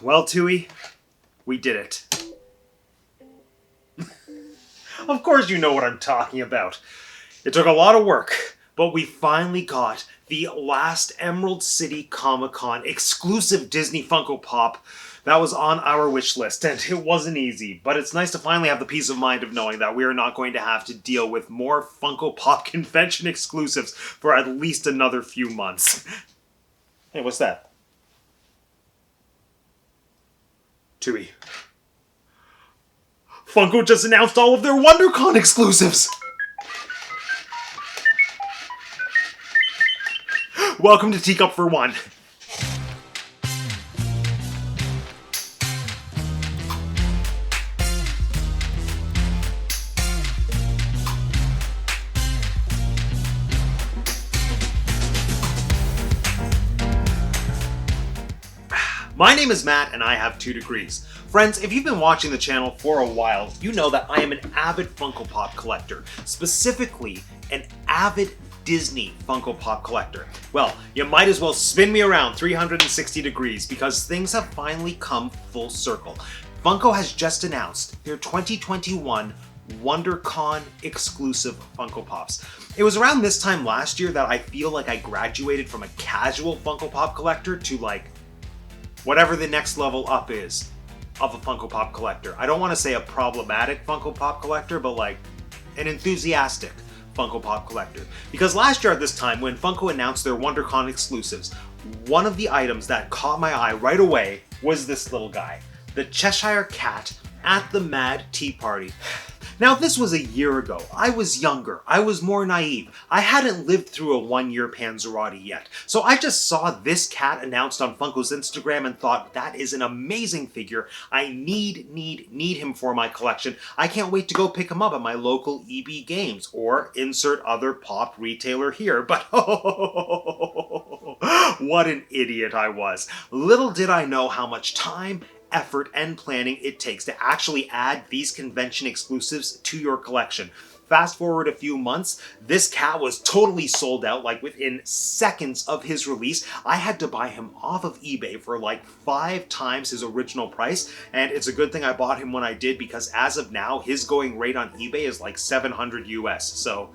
Well, Tui, we did it. Of course you know what I'm talking about. It took a lot of work, but we finally got the last Emerald City Comic-Con exclusive Disney Funko Pop that was on our wish list, and it wasn't easy, but it's nice to finally have the peace of mind of knowing that we are not going to have to deal with more Funko Pop convention exclusives for at least another few months. Hey, what's that? Tui. Funko just announced all of their WonderCon exclusives! Welcome to Teacup for One. My name is Matt, and I have 2 degrees. Friends, if you've been watching the channel for a while, you know that I am an avid Funko Pop collector, specifically an avid Disney Funko Pop collector. Well, you might as well spin me around 360 degrees because things have finally come full circle. Funko has just announced their 2021 WonderCon exclusive Funko Pops. It was around this time last year that I feel like I graduated from a casual Funko Pop collector to like whatever the next level up is of a Funko Pop collector. I don't want to say a problematic Funko Pop collector, but like an enthusiastic Funko Pop collector. Because last year at this time, when Funko announced their WonderCon exclusives, one of the items that caught my eye right away was this little guy, the Cheshire Cat at the Mad Tea Party. Now, this was a year ago. I was younger. I was more naive. I hadn't lived through a 1-year Panzerotti yet. So I just saw this cat announced on Funko's Instagram and thought, that is an amazing figure. I need him for my collection. I can't wait to go pick him up at my local EB Games or insert other pop retailer here. But what an idiot I was. Little did I know how much time, effort, and planning it takes to actually add these convention exclusives to your collection. Fast forward a few months, this cat was totally sold out, like within seconds of his release. I had to buy him off of eBay for like 5 times his original price, and it's a good thing I bought him when I did because as of now, his going rate on eBay is like $700 US, so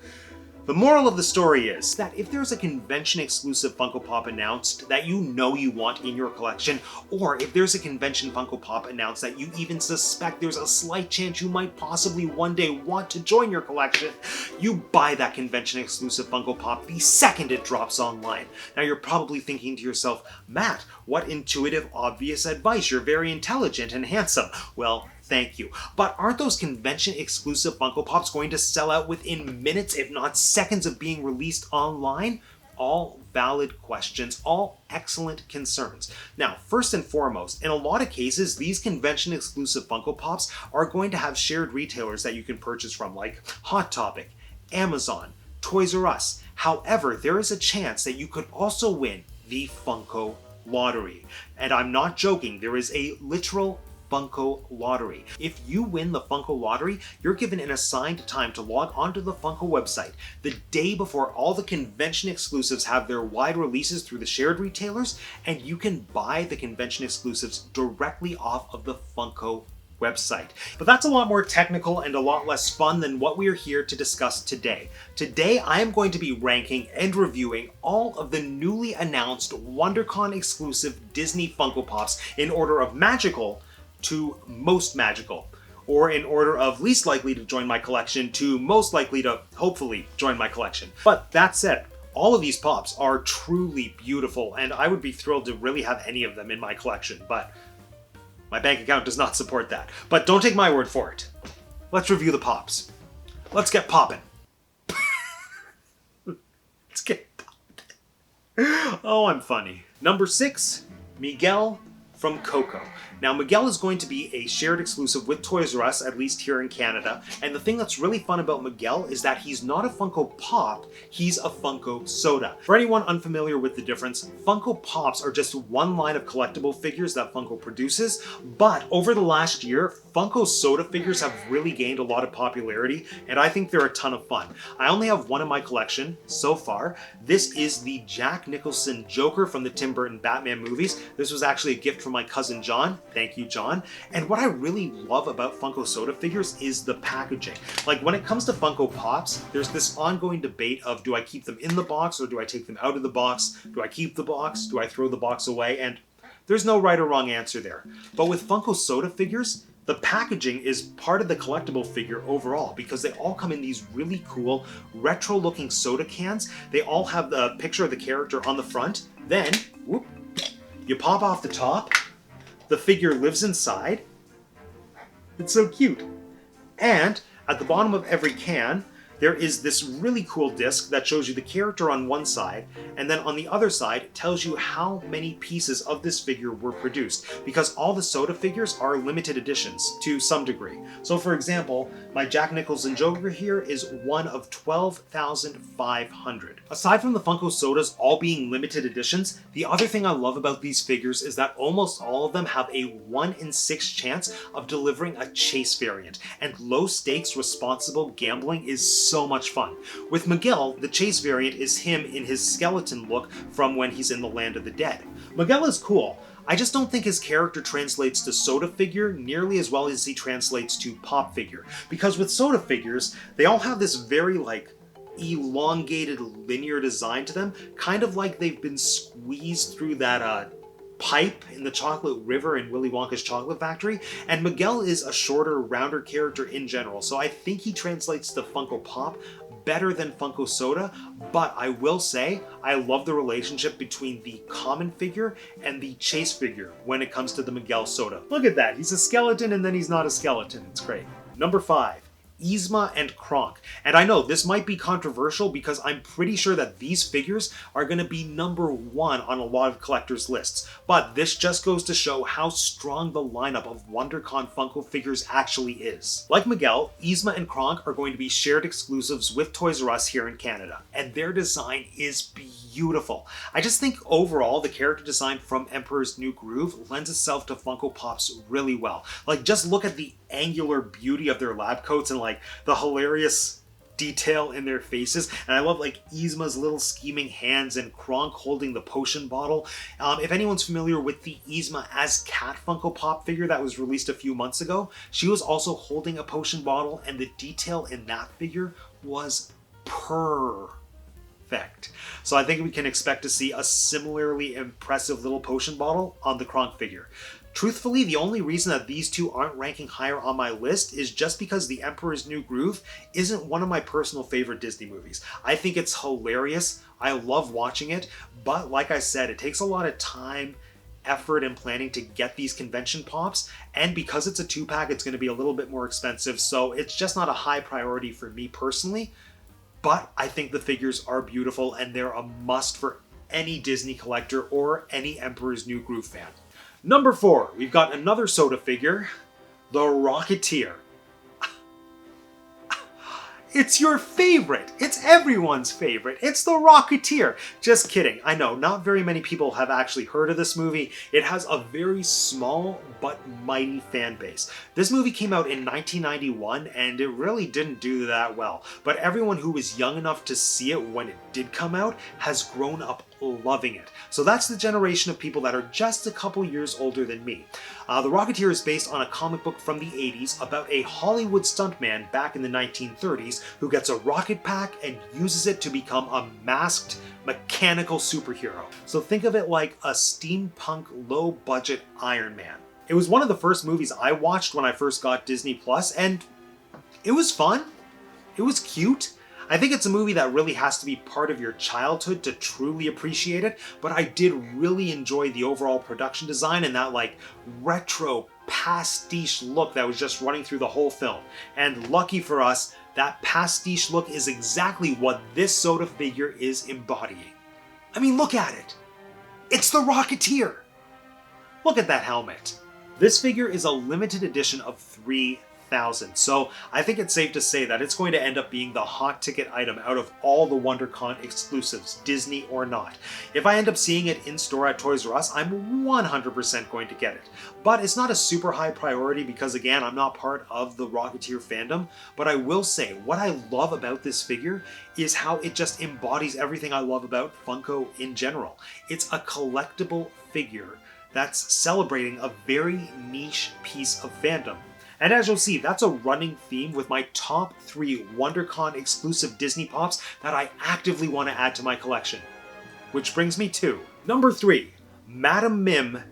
the moral of the story is that if there's a convention-exclusive Funko Pop announced that you know you want in your collection, or if there's a convention Funko Pop announced that you even suspect there's a slight chance you might possibly one day want to join your collection, you buy that convention-exclusive Funko Pop the second it drops online. Now you're probably thinking to yourself, Matt, what intuitive, obvious advice. You're very intelligent and handsome. Well, thank you. But aren't those convention-exclusive Funko Pops going to sell out within minutes, if not seconds, of being released online? All valid questions, all excellent concerns. Now, first and foremost, in a lot of cases, these convention-exclusive Funko Pops are going to have shared retailers that you can purchase from, like Hot Topic, Amazon, Toys R Us. However, there is a chance that you could also win the Funko Lottery. And I'm not joking, there is a literal Funko Lottery. If you win the Funko Lottery, you're given an assigned time to log onto the Funko website the day before all the convention exclusives have their wide releases through the shared retailers, and you can buy the convention exclusives directly off of the Funko website. But that's a lot more technical and a lot less fun than what we are here to discuss today. Today, I am going to be ranking and reviewing all of the newly announced WonderCon exclusive Disney Funko Pops in order of magical to most magical, or in order of least likely to join my collection to most likely to hopefully join my collection. But that said, all of these pops are truly beautiful, and I would be thrilled to really have any of them in my collection, but my bank account does not support that. But don't take my word for it. Let's review the pops. Let's get poppin'. Let's get poppin'. Oh, I'm funny. Number 6, Miguel from Coco. Now, Miguel is going to be a shared exclusive with Toys R Us, at least here in Canada. And the thing that's really fun about Miguel is that he's not a Funko Pop, he's a Funko Soda. For anyone unfamiliar with the difference, Funko Pops are just one line of collectible figures that Funko produces. But over the last year, Funko Soda figures have really gained a lot of popularity, and I think they're a ton of fun. I only have one in my collection so far. This is the Jack Nicholson Joker from the Tim Burton Batman movies. This was actually a gift from my cousin John. Thank you, John. And what I really love about Funko Soda figures is the packaging. Like when it comes to Funko Pops, there's this ongoing debate of do I keep them in the box or do I take them out of the box? Do I keep the box? Do I throw the box away? And there's no right or wrong answer there. But with Funko Soda figures, the packaging is part of the collectible figure overall because they all come in these really cool retro looking soda cans. They all have the picture of the character on the front. Then, whoop, you pop off the top. The figure lives inside. It's so cute. And at the bottom of every can, there is this really cool disc that shows you the character on one side, and then on the other side it tells you how many pieces of this figure were produced, because all the soda figures are limited editions to some degree. So for example, my Jack Nicholson Joker here is one of 12,500. Aside from the Funko Sodas all being limited editions, the other thing I love about these figures is that almost all of them have a 1 in 6 chance of delivering a chase variant, and low stakes responsible gambling is so much fun. With Miguel, the chase variant is him in his skeleton look from when he's in the Land of the Dead. Miguel is cool. I just don't think his character translates to soda figure nearly as well as he translates to pop figure. Because with soda figures, they all have this very elongated linear design to them, kind of like they've been squeezed through that pipe in the Chocolate River in Willy Wonka's Chocolate Factory, and Miguel is a shorter, rounder character in general, so I think he translates to Funko Pop better than Funko Soda, but I will say I love the relationship between the common figure and the chase figure when it comes to the Miguel Soda. Look at that, he's a skeleton and then he's not a skeleton, it's great. Number 5. Yzma and Kronk. And I know this might be controversial because I'm pretty sure that these figures are going to be number 1 on a lot of collectors' lists. But this just goes to show how strong the lineup of WonderCon Funko figures actually is. Like Miguel, Yzma and Kronk are going to be shared exclusives with Toys R Us here in Canada. And their design is beautiful. I just think overall the character design from Emperor's New Groove lends itself to Funko Pops really well. Like just look at the angular beauty of their lab coats and the hilarious detail in their faces. And I love Yzma's little scheming hands and Kronk holding the potion bottle. If anyone's familiar with the Yzma as Cat Funko Pop figure that was released a few months ago, she was also holding a potion bottle and the detail in that figure was perfect. So I think we can expect to see a similarly impressive little potion bottle on the Kronk figure. Truthfully, the only reason that these two aren't ranking higher on my list is just because The Emperor's New Groove isn't one of my personal favorite Disney movies. I think it's hilarious, I love watching it, but like I said, it takes a lot of time, effort, and planning to get these convention pops, and because it's a 2-pack, it's going to be a little bit more expensive, so it's just not a high priority for me personally, but I think the figures are beautiful and they're a must for any Disney collector or any Emperor's New Groove fan. Number 4, we've got another soda figure, the Rocketeer. It's your favorite. It's everyone's favorite. It's the Rocketeer. Just kidding. I know, not very many people have actually heard of this movie. It has a very small but mighty fan base. This movie came out in 1991 and it really didn't do that well. But everyone who was young enough to see it when it did come out has grown up loving it. So that's the generation of people that are just a couple years older than me. The Rocketeer is based on a comic book from the 80s about a Hollywood stuntman back in the 1930s who gets a rocket pack and uses it to become a masked mechanical superhero. So think of it like a steampunk low-budget Iron Man. It was one of the first movies I watched when I first got Disney Plus, and it was fun. It was cute. I think it's a movie that really has to be part of your childhood to truly appreciate it, but I did really enjoy the overall production design and that retro pastiche look that was just running through the whole film. And lucky for us, that pastiche look is exactly what this soda figure is embodying. I mean, look at it. It's the Rocketeer. Look at that helmet. This figure is a limited edition of 3,000, so I think it's safe to say that it's going to end up being the hot ticket item out of all the WonderCon exclusives, Disney or not. If I end up seeing it in store at Toys R Us, I'm 100% going to get it. But it's not a super high priority because, again, I'm not part of the Rocketeer fandom, but I will say what I love about this figure is how it just embodies everything I love about Funko in general. It's a collectible figure that's celebrating a very niche piece of fandom. And as you'll see, that's a running theme with my top 3 WonderCon exclusive Disney Pops that I actively want to add to my collection. Which brings me to number 3, Madame Mim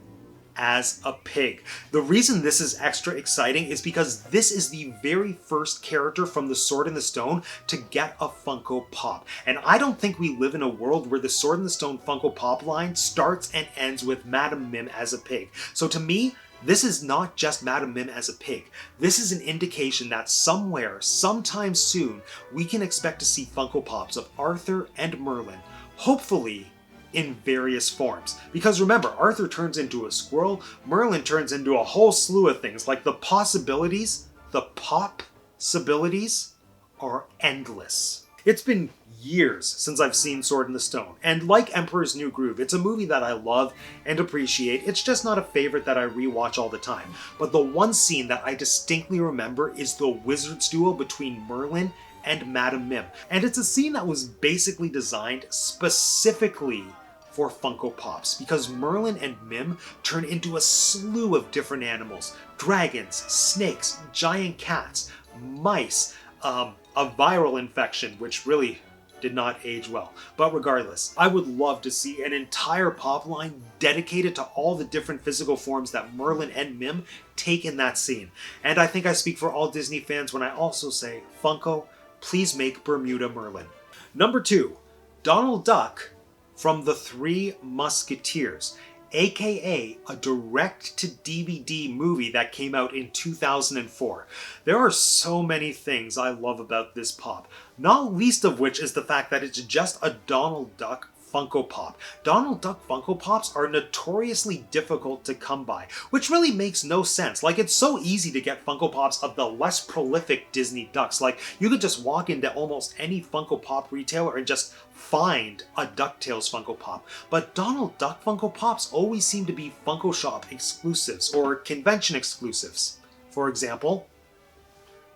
as a pig. The reason this is extra exciting is because this is the very first character from The Sword in the Stone to get a Funko Pop. And I don't think we live in a world where the Sword in the Stone Funko Pop line starts and ends with Madame Mim as a pig. So to me, this is not just Madame Mim as a pig. This is an indication that somewhere, sometime soon, we can expect to see Funko Pops of Arthur and Merlin, hopefully in various forms. Because remember, Arthur turns into a squirrel, Merlin turns into a whole slew of things. Like, the possibilities, the pop-sibilities are endless. It's been years since I've seen Sword in the Stone, and like Emperor's New Groove, it's a movie that I love and appreciate. It's just not a favorite that I rewatch all the time. But the one scene that I distinctly remember is the wizard's duel between Merlin and Madame Mim. And it's a scene that was basically designed specifically for Funko Pops, because Merlin and Mim turn into a slew of different animals. Dragons, snakes, giant cats, mice, a viral infection, which really did not age well. But regardless, I would love to see an entire pop line dedicated to all the different physical forms that Merlin and Mim take in that scene. And I think I speak for all Disney fans when I also say, Funko, please make Bermuda Merlin. Number 2, Donald Duck from the Three Musketeers, aka a direct-to-DVD movie that came out in 2004. There are so many things I love about this pop, not least of which is the fact that it's just a Donald Duck Funko Pop. Donald Duck Funko Pops are notoriously difficult to come by, which really makes no sense. Like, it's so easy to get Funko Pops of the less prolific Disney ducks. Like, you could just walk into almost any Funko Pop retailer and just find a DuckTales Funko Pop. But Donald Duck Funko Pops always seem to be Funko Shop exclusives or convention exclusives. For example,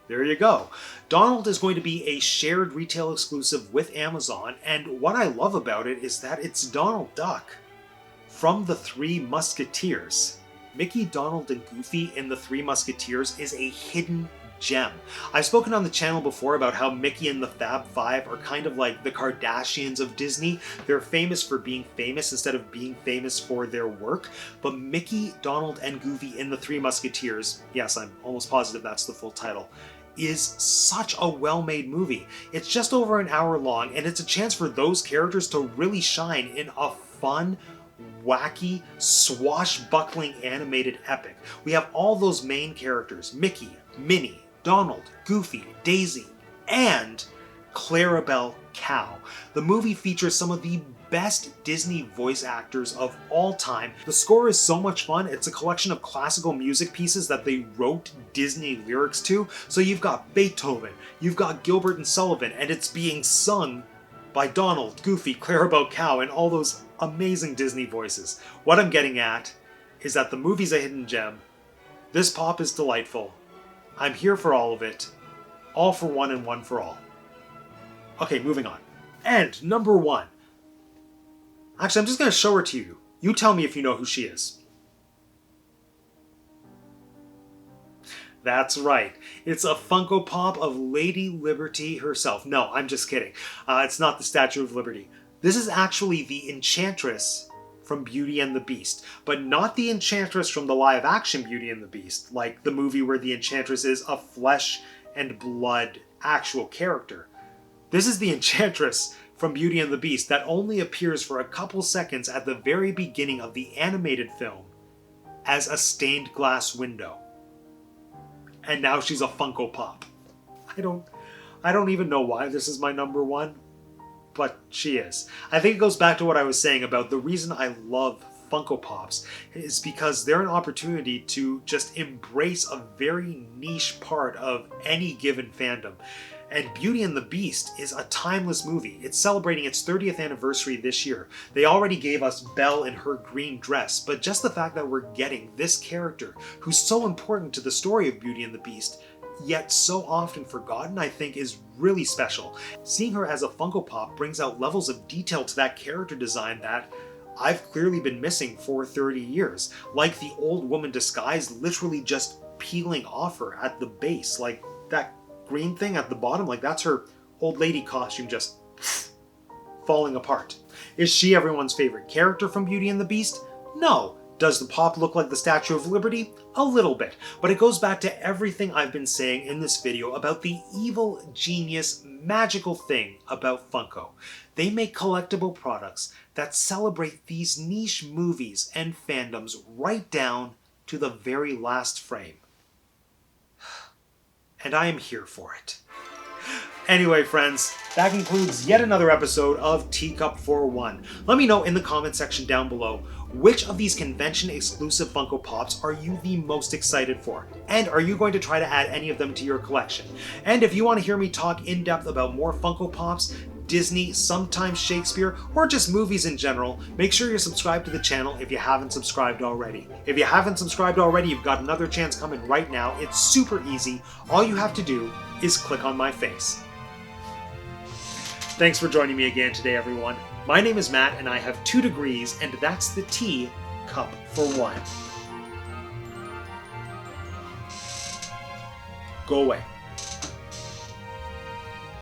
there you go. Donald is going to be a shared retail exclusive with Amazon, and what I love about it is that it's Donald Duck from the Three Musketeers. Mickey, Donald, and Goofy in the Three Musketeers is a hidden gem. I've spoken on the channel before about how Mickey and the Fab Five are kind of like the Kardashians of Disney. They're famous for being famous instead of being famous for their work. But Mickey, Donald, and Goofy in the Three Musketeers, yes, I'm almost positive that's the full title, is such a well-made movie. It's just over an hour long, and it's a chance for those characters to really shine in a fun, wacky, swashbuckling animated epic. We have all those main characters, Mickey, Minnie, Donald, Goofy, Daisy, and Clarabelle Cow. The movie features some of the best Disney voice actors of all time. The score is so much fun. It's a collection of classical music pieces that they wrote Disney lyrics to. So you've got Beethoven, you've got Gilbert and Sullivan, and it's being sung by Donald, Goofy, Clarabelle Cow, and all those amazing Disney voices. What I'm getting at is that the movie's a hidden gem. This pop is delightful. I'm here for all of it. All for one and one for all. Okay, moving on. And number 1. Actually, I'm just going to show her to you. You tell me if you know who she is. That's right. It's a Funko Pop of Lady Liberty herself. No, I'm just kidding. It's not the Statue of Liberty. This is actually the Enchantress from Beauty and the Beast, but not the Enchantress from the live-action Beauty and the Beast, like the movie where the Enchantress is a flesh and blood actual character. This is the Enchantress from Beauty and the Beast that only appears for a couple seconds at the very beginning of the animated film as a stained glass window. And now she's a Funko Pop. I don't even know why this is my number 1, but she is. I think it goes back to what I was saying about the reason I love Funko Pops is because they're an opportunity to just embrace a very niche part of any given fandom. And Beauty and the Beast is a timeless movie. It's celebrating its 30th anniversary this year. They already gave us Belle in her green dress, but just the fact that we're getting this character, who's so important to the story of Beauty and the Beast, yet so often forgotten, I think is really special. Seeing her as a Funko Pop brings out levels of detail to that character design that I've clearly been missing for 30 years. Like the old woman disguise literally just peeling off her at the base. Like that green thing at the bottom, like that's her old lady costume just falling apart. Is she everyone's favorite character from Beauty and the Beast? No. Does the pop look like the Statue of Liberty? A little bit, but it goes back to everything I've been saying in this video about the evil, genius, magical thing about Funko. They make collectible products that celebrate these niche movies and fandoms right down to the very last frame. And I am here for it. Anyway, friends, that concludes yet another episode of Teacup for One. Let me know in the comment section down below, which of these convention-exclusive Funko Pops are you the most excited for? And are you going to try to add any of them to your collection? And if you want to hear me talk in depth about more Funko Pops, Disney, sometimes Shakespeare, or just movies in general, make sure you're subscribed to the channel if you haven't subscribed already. If you haven't subscribed already, you've got another chance coming right now. It's super easy. All you have to do is click on my face. Thanks for joining me again today, everyone. My name is Matt, and I have 2 degrees, and that's the T cup for one. Go away.